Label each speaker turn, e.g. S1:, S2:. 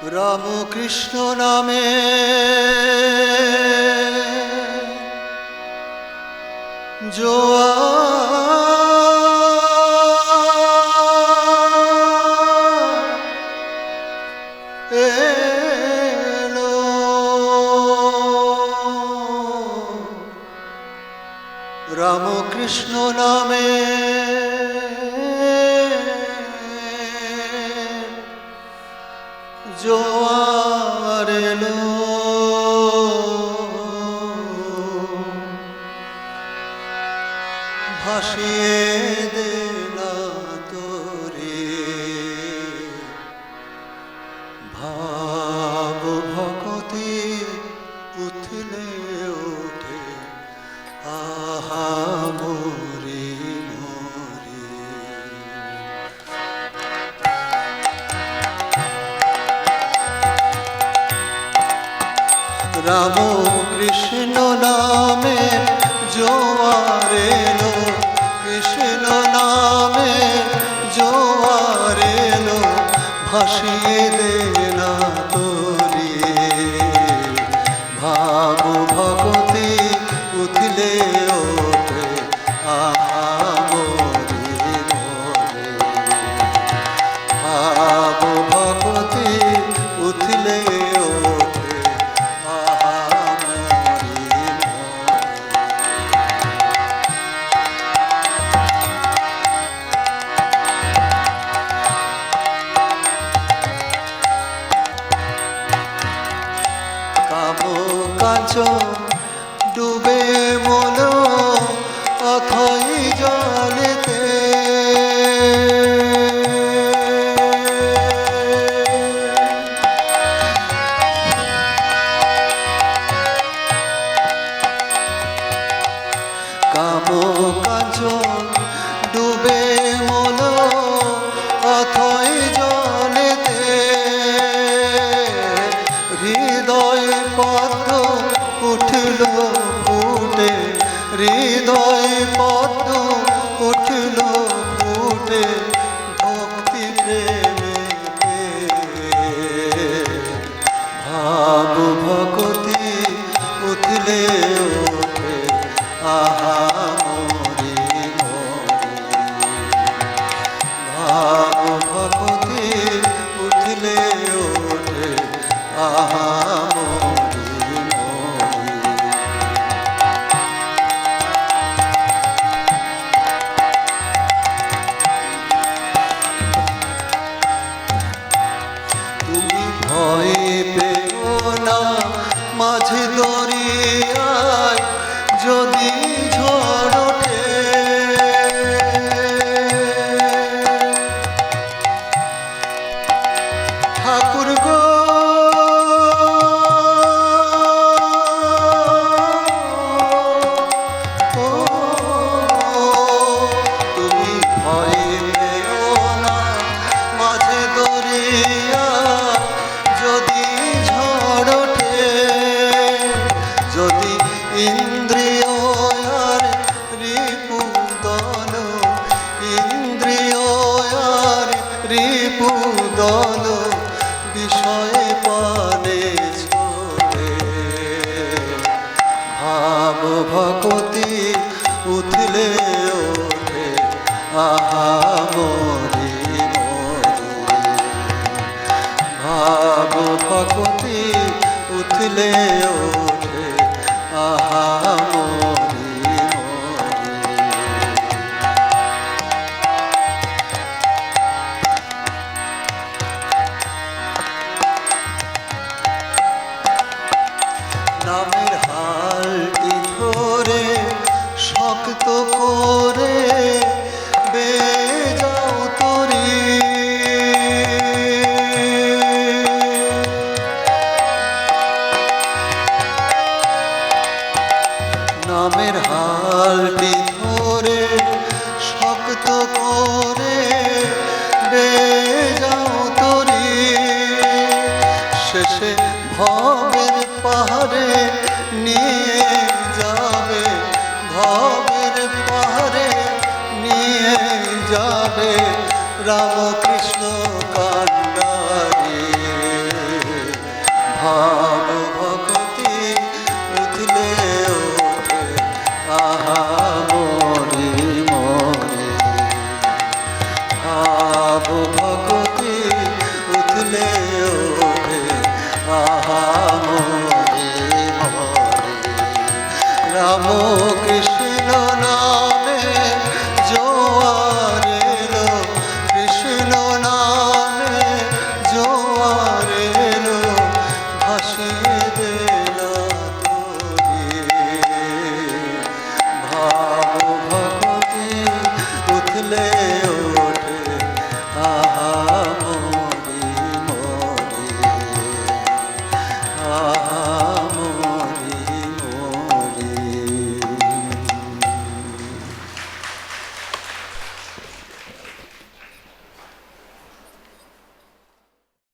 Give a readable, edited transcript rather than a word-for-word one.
S1: রাম কৃষ্ণ নামে জোয়ার এলো, রাম কৃষ্ণ নামে জোয়ার এলো, ভাসিয়ে দেলা তোরে ভাব ভকতি উথলে ওঠে আহা মরি মরি। রাম কৃষ্ণ নামে জোয়ার এলো, কৃষ্ণ নামে জোয়ার এলো, ভাসিয়ে দেনা তোরে ভাব ভগতি উথলে ওঠে আহা মরি মরি। ভাব ভগতি উথলে ওঠে আহা মরি কাঞ্চন ডুবে মনো অথই জলেতে, কাম কাঞ্চন ডুবে মনো অথই জলেতে, হৃদয় পদ্ম উঠল ফুটে, হৃদয় পদ্ম উঠল ফুটে ভক্তি প্রেমেতে, ভাব ভকতি উঠলে ওঠে আহা মরি মরি। ভাব ভকতি উঠলে ওঠে আহা মরি মরি। তুমি ভয় পেও না মাঝে দরিয়ায় যদি ঝড় ওঠে, ঠাকুর গো তুমি ভয় পেও না মাঝে দরিয়া যদি ঝড় ওঠে, যদি ইন্দ্রিয় আর রিপুদল, ইন্দ্রিয় আর রিপুদল বিষয়ে পানে ছোটে, ভাব ভকতি উথলে ওঠে আহা মরি মরি। ভাব ভকতি উথলে ওঠে আহা মরি মরি। নামের হালটি ধরে শক্ত করে বেজাও তরি, নামের হালটি ধরে শক্ত করে বেজাও তরি, শেষে ভবের পাহাড়ে নিয়ে যাবে, ভবের পাহাড়ে নিয়ে যাবে রামকৃষ্ণ কান্ডারি। যাব